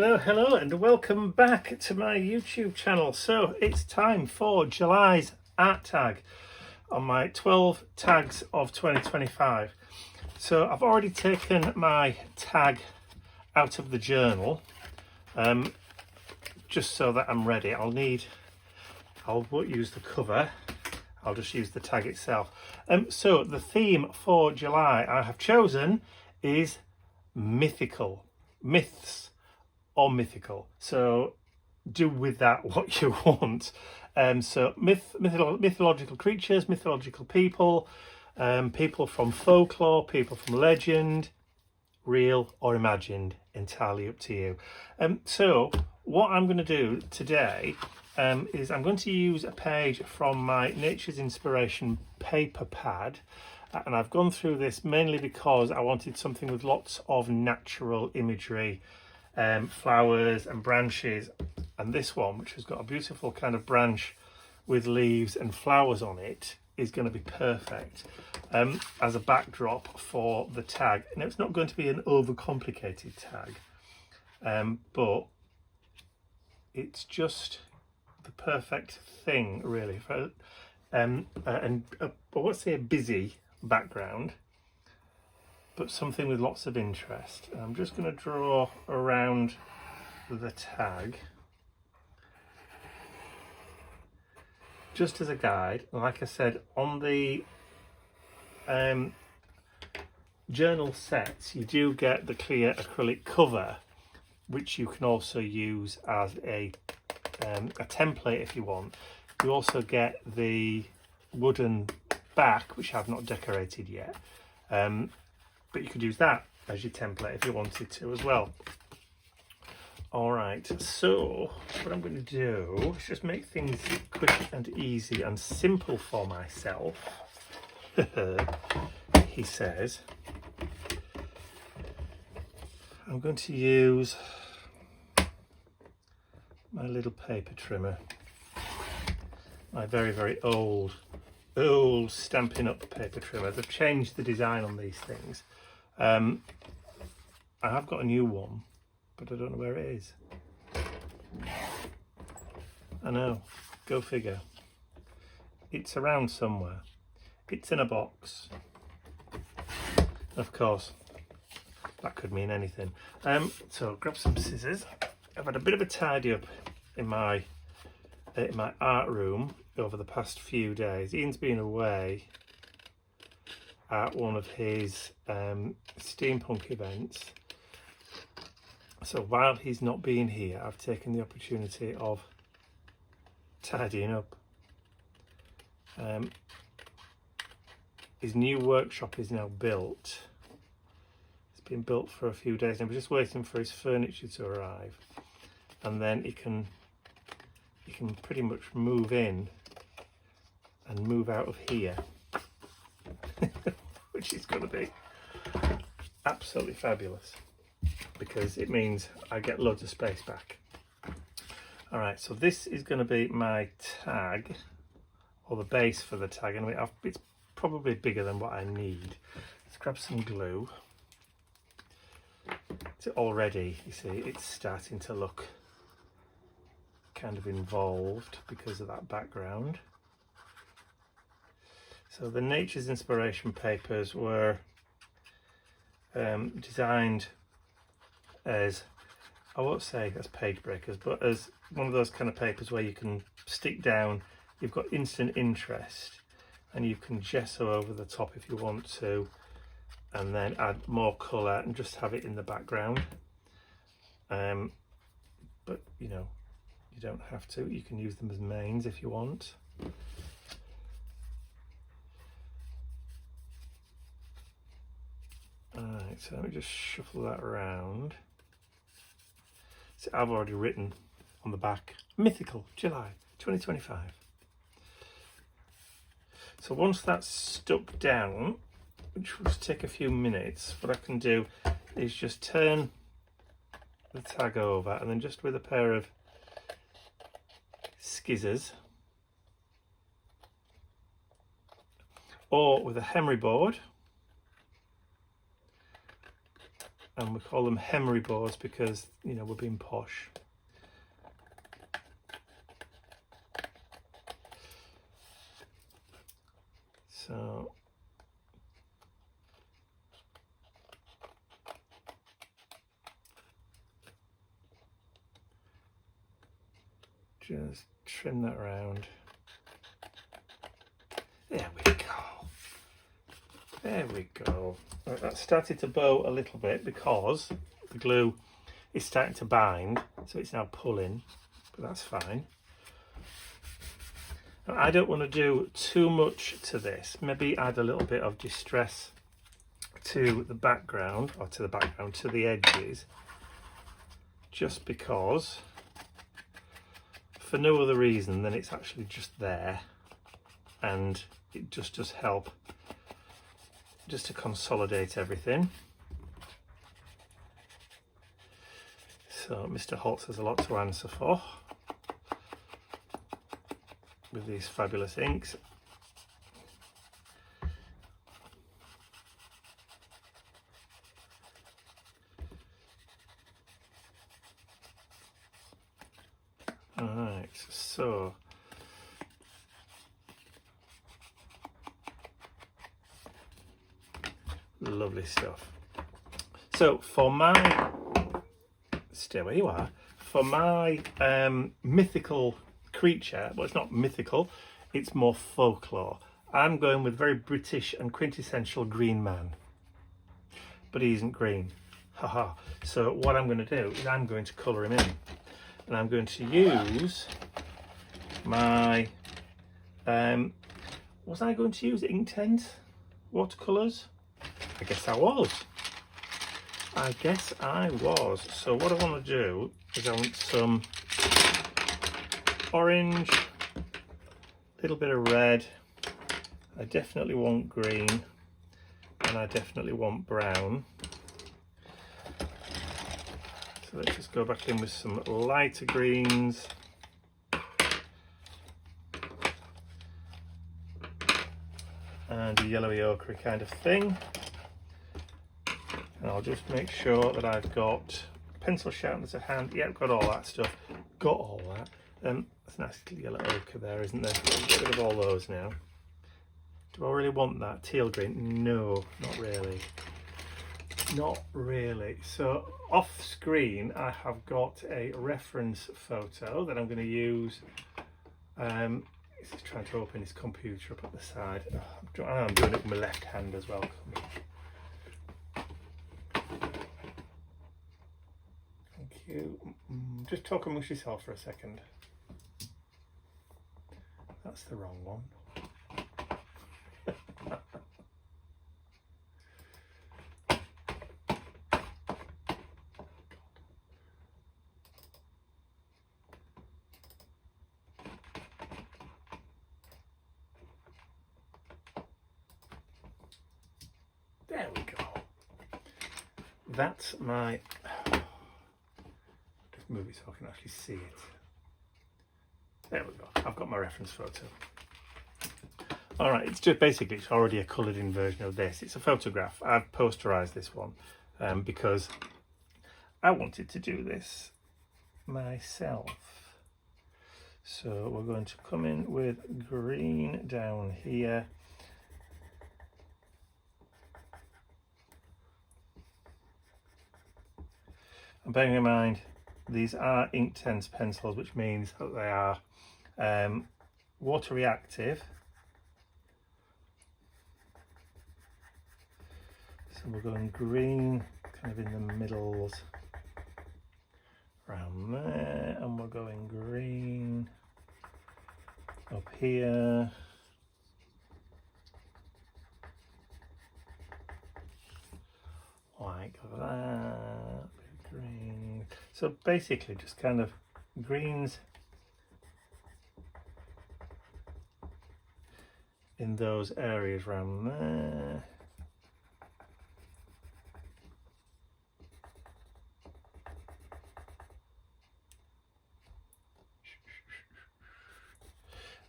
Hello and welcome back to my YouTube channel. So it's time for July's art tag on my 12 tags of 2025. So I've already taken my tag out of the journal just so that I'm ready. I won't use the cover, I'll just use the tag itself. So the theme for July I have chosen is mythical, myths or mythical. So do with that what you want. So mythological creatures, mythological people, people from folklore, people from legend, real or imagined, entirely up to you. So what I'm going to do today is I'm going to use a page from my Nature's Inspiration paper pad, and I've gone through this mainly because I wanted something with lots of natural imagery, flowers and branches, and this one, which has got a beautiful kind of branch with leaves and flowers on it, is going to be perfect as a backdrop for the tag. Now, it's not going to be an overcomplicated tag, but it's just the perfect thing really for what's say a busy background, but something with lots of interest. I'm just going to draw around the tag just as a guide. Like I said, on the journal sets you do get the clear acrylic cover, which you can also use as a template if you want. You also get the wooden back, which I've not decorated yet, but you could use that as your template if you wanted to as well. Alright, so what I'm going to do is just make things quick and easy and simple for myself. He says I'm going to use my little paper trimmer, my very old Stampin' Up paper trimmer. They've changed the design on these things. I have got a new one, but I don't know where it is. I know, go figure. It's around somewhere. It's in a box. Of course, that could mean anything. So grab some scissors. I've had a bit of a tidy up in my art room over the past few days. Ian's been away at one of his steampunk events, so while he's not been here, I've taken the opportunity of tidying up. His new workshop is now built. It's been built for a few days and we're just waiting for his furniture to arrive, and then he can pretty much move in and move out of here, which is going to be absolutely fabulous because it means I get loads of space back. All right, so this is going to be my tag, or the base for the tag. Anyway, it's probably bigger than what I need. Let's grab some glue. It's already, you see, it's starting to look kind of involved because of that background. So the Nature's Inspiration papers were designed as, I won't say as page breakers, but as one of those kind of papers where you can stick down, you've got instant interest, and you can gesso over the top if you want to, and then add more colour and just have it in the background. But you know, you don't have to. You can use them as mains if you want. Alright, so let me just shuffle that around. So I've already written on the back, Mythical, July 2025. So once that's stuck down, which will just take a few minutes, what I can do is just turn the tag over, and then just with a pair of skizzers or with a Henry board, and we call them Hemery boards because, you know, we're being posh. So just trim that around. There we go. There we go. Right, that started to bow a little bit because the glue is starting to bind, so it's now pulling, but that's fine. Now, I don't want to do too much to this. Maybe add a little bit of distress to the background, or to the edges, just because, for no other reason than it's actually just there, and it just does help just to consolidate everything. So Mr. Holtz has a lot to answer for with these fabulous inks. Alright, so lovely stuff. So for my, stay where you are, for my mythical creature, well, it's not mythical, it's more folklore. I'm going with very British and quintessential green man, but he isn't green. Haha. So what I'm going to do is I'm going to colour him in, and I'm going to use my was I going to use Inktense watercolours? I guess I was. So what I want to do is I want some orange, a little bit of red, I definitely want green, and I definitely want brown. So let's just go back in with some lighter greens. And a yellowy ochre kind of thing. And I'll just make sure that I've got pencil sharpeners at hand. Yeah, I've got all that stuff. Got all that. There's a nice little yellow ochre there, isn't there? I'll get rid of all those now. Do I really want that teal green? No, not really. Not really. So off screen I have got a reference photo that I'm going to use. He's just trying to open his computer up at the side. I'm doing it with my left hand as well. Thank you. Just talk amongst yourself for a second. That's the wrong one. There we go. That's my... Just move it so I can actually see it. There we go. I've got my reference photo. Alright, it's just basically, it's already a coloured in version of this. It's a photograph. I've posterised this one because I wanted to do this myself. So we're going to come in with green down here. And bearing in mind, these are Inktense pencils, which means that they are water reactive. So we're going green kind of in the middles around there, and we're going green up here. Like that. Green. So basically just kind of greens in those areas around there.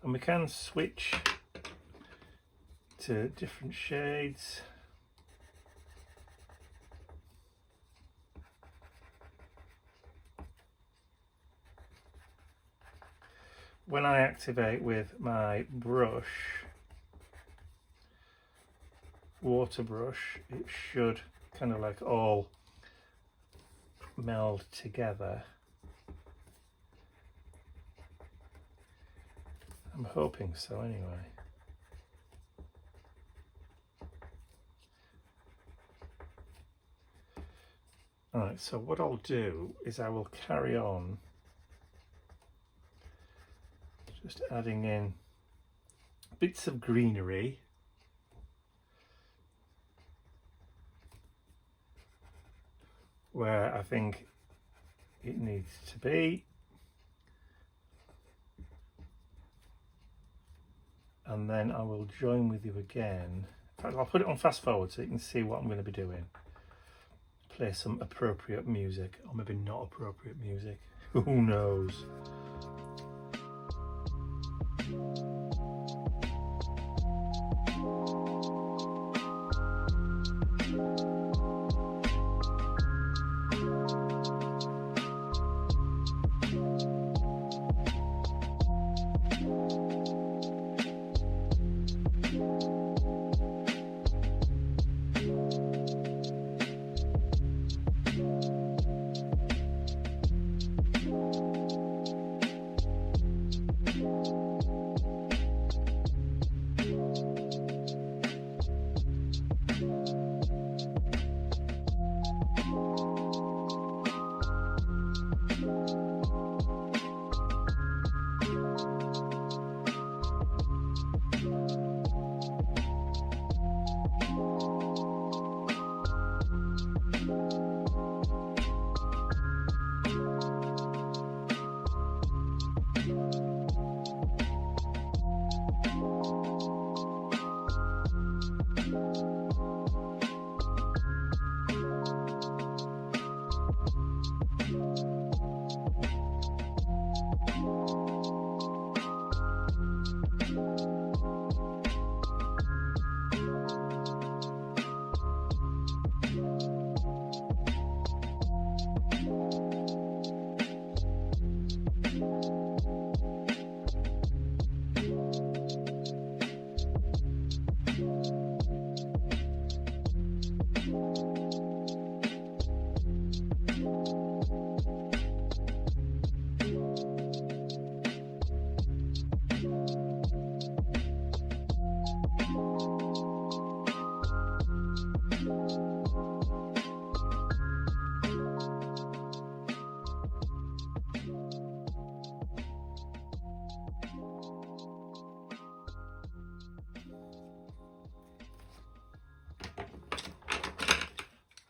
And we can switch to different shades. when I activate with my brush, water brush, it should kind of like all meld together. I'm hoping so anyway. Alright, so what I'll do is I will carry on just adding in bits of greenery. Where I think it needs to be. And then I will join with you again. In fact, I'll put it on fast forward so you can see what I'm going to be doing. Play some appropriate music, or maybe not appropriate music. Who knows?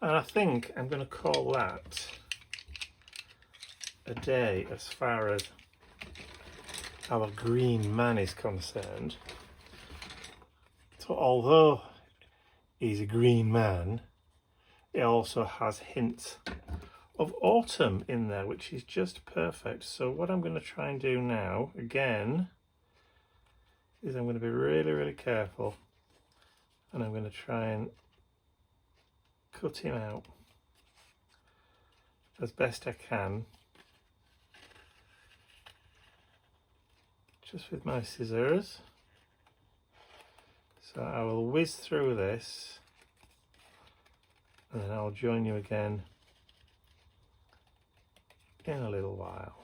And I think I'm going to call that a day as far as our green man is concerned. So although he's a green man, it also has hints of autumn in there, which is just perfect. So what I'm going to try and do now, again, is I'm going to be really, really careful, and I'm going to try and cut him out as best I can, just with my scissors. So I will whiz through this, and then I'll join you again in a little while.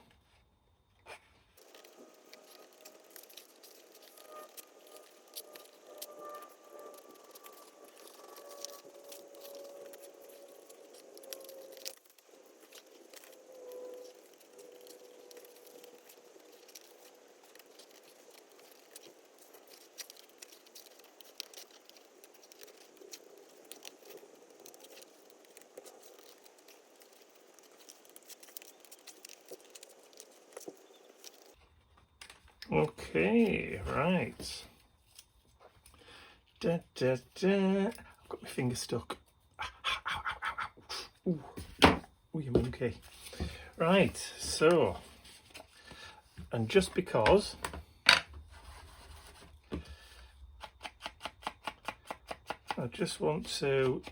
Okay, right. Da, da, da. I've got my finger stuck. Ow, ow, ow, ow. Ooh, you monkey. Right, so, and just because I just want to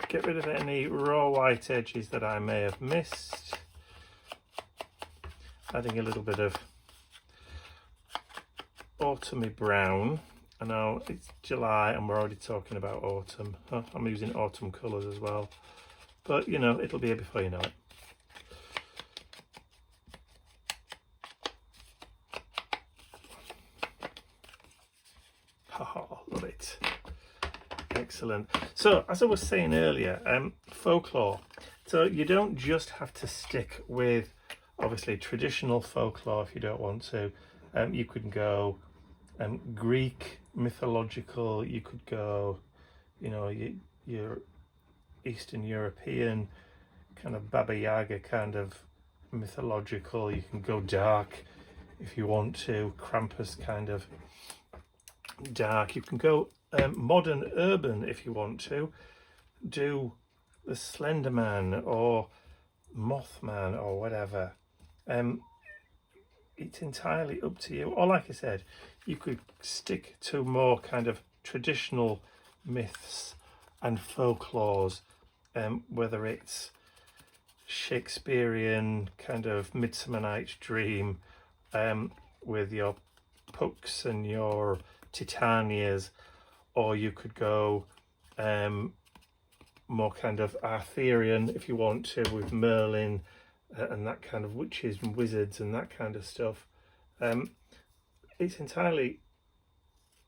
get rid of any raw white edges that I may have missed, adding a little bit of autumny brown. And now it's July and we're already talking about autumn. Oh, I'm using autumn colours as well. But, you know, it'll be here before you know it. Oh, love it. Excellent. So, as I was saying earlier, folklore. So you don't just have to stick with, obviously, traditional folklore if you don't want to. You could go Greek mythological, you could go, you know, your Eastern European kind of Baba Yaga kind of mythological. You can go dark if you want to, Krampus kind of dark. You can go modern urban if you want to, do the Slender Man or Mothman or whatever. It's entirely up to you. Or like I said, you could stick to more kind of traditional myths and folklores, whether it's Shakespearean kind of Midsummer Night's Dream, with your Pucks and your Titanias, or you could go more kind of Arthurian if you want to, with Merlin and that kind of witches and wizards and that kind of stuff. It's entirely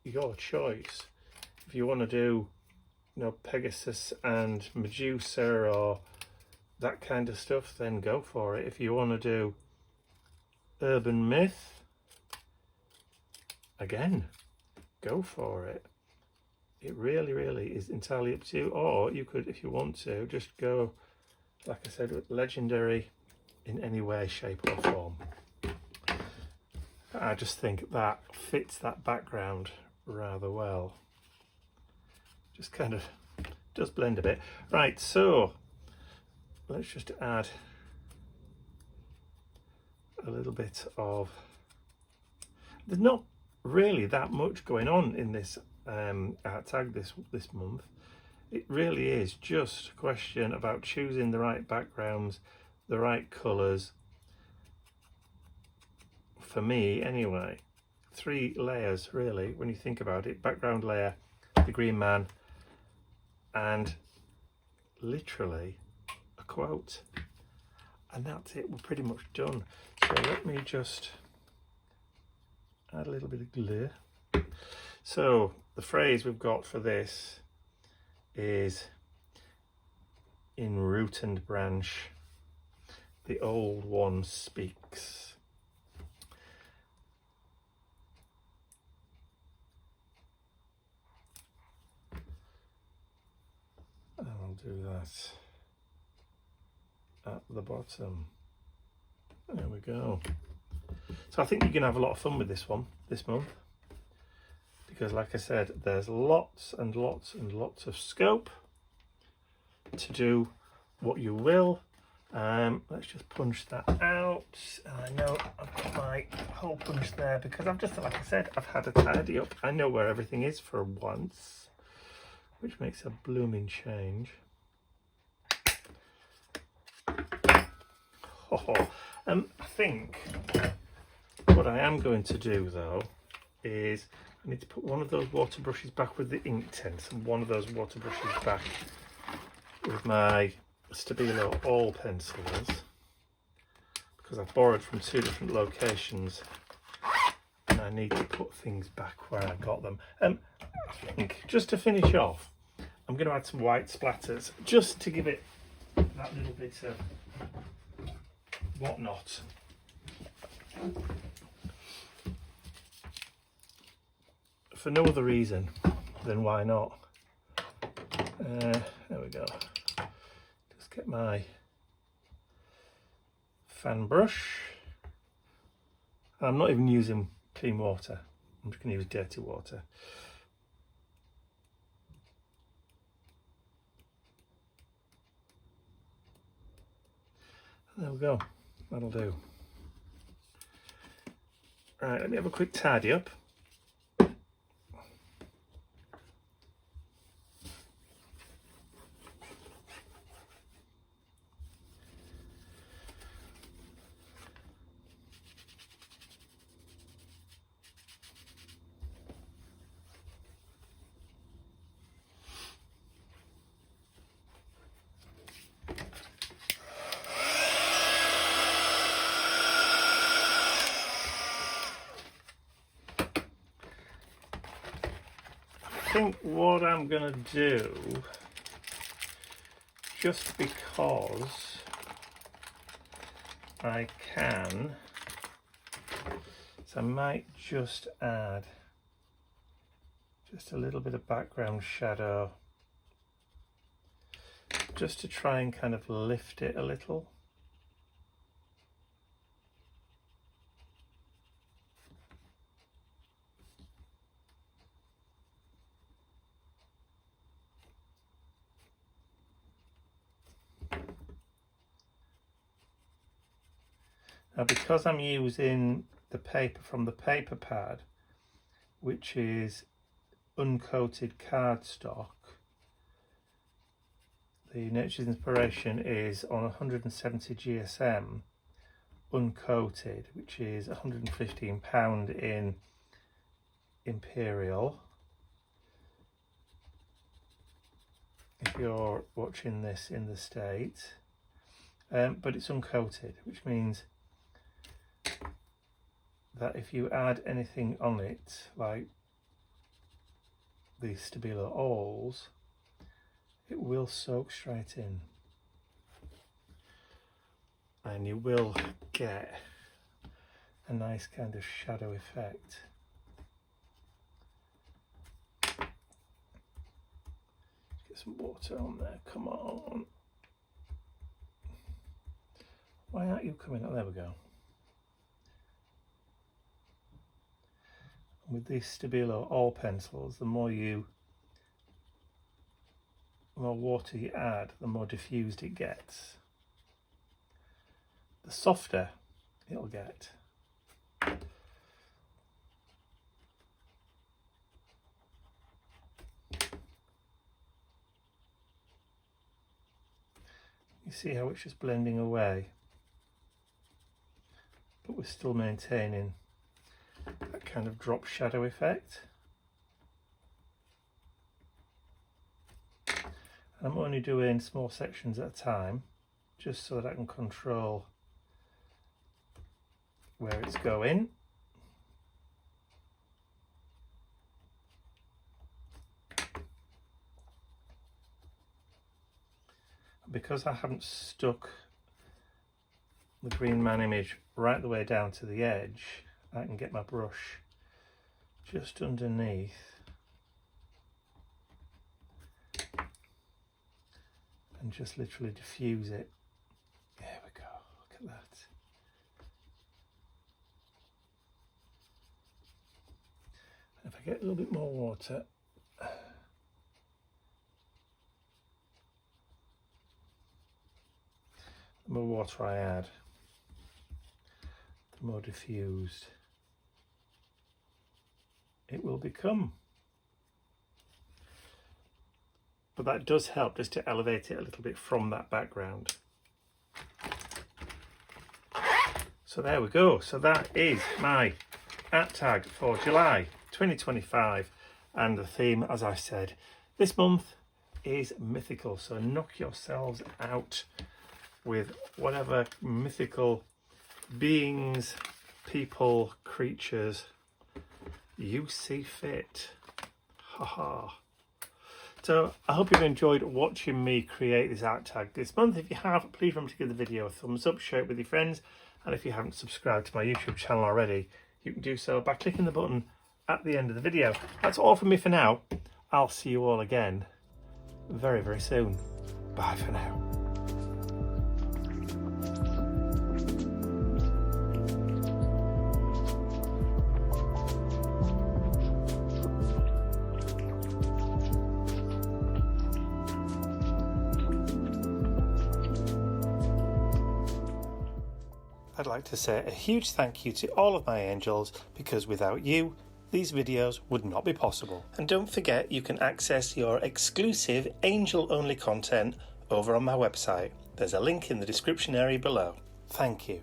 your choice. If you want to do, you know, Pegasus and Medusa or that kind of stuff, then go for it. If you want to do urban myth, again, go for it. It really, really is entirely up to you. Or you could, if you want to, just go, like I said, with legendary in any way, shape or form. I just think that fits that background rather well. Just kind of does blend a bit. Right, so let's just add a little bit of, there's not really that much going on in this art tag this month. It really is just a question about choosing the right backgrounds, the right colours. For me anyway, 3 layers really when you think about it. Background layer, the green man, and literally a quote, and that's it. We're pretty much done. So let me just add a little bit of glue. So the phrase we've got for this is, in root and branch the old one speaks. I'll do that at the bottom. There we go. So I think you're going to have a lot of fun with this one this month, because like I said, there's lots and lots and lots of scope to do what you will. Let's just punch that out. I know I've got my hole punch there because I've just, like I said, I've had a tidy up. I know where everything is for once, which makes a blooming change. I think what I am going to do though is I need to put one of those water brushes back with the ink tints and one of those water brushes back with my Stabilo all pencils, because I've borrowed from 2 different locations and I need to put things back where I got them. I think just to finish off, I'm going to add some white splatters just to give it that little bit of whatnot. For no other reason than why not. There we go. Just get my fan brush. I'm not even using clean water. I'm just going to use dirty water. There we go. That'll do. Right, let me have a quick tidy up. think what I'm going to do, just because I can, so I might just add just a little bit of background shadow, just to try and kind of lift it a little. Now, because I'm using the paper from the paper pad, which is uncoated cardstock, the Nature's Inspiration is on 170 GSM uncoated, which is £115 in Imperial. If you're watching this in the States, but it's uncoated, which means that if you add anything on it, like the Stabilo Alls, it will soak straight in, and you will get a nice kind of shadow effect. Get some water on there, come on. Why aren't you coming up? There we go. With these Stabilo All pencils, the more water you add, the more diffused it gets. The softer it'll get. You see how it's just blending away, but we're still maintaining that kind of drop shadow effect. And I'm only doing small sections at a time, just so that I can control where it's going. Because I haven't stuck the Green Man image right the way down to the edge, I can get my brush just underneath and just literally diffuse it. There we go, look at that. And if I get a little bit more water, the more water I add, the more diffused it will become. But that does help just to elevate it a little bit from that background. So there we go. So that is my art tag for July 2025. And the theme, as I said, this month is mythical. So knock yourselves out with whatever mythical beings, people, creatures you see fit. Haha. So I hope you've enjoyed watching me create this art tag this month. If you have, please remember to give the video a thumbs up, share it with your friends, and if you haven't subscribed to my YouTube channel already, you can do so by clicking the button at the end of the video. That's all from me for now. I'll see you all again very, very soon. Bye for now. I'd like to say a huge thank you to all of my angels, because without you, these videos would not be possible. And don't forget, you can access your exclusive angel-only content over on my website. There's a link in the description area below. Thank you.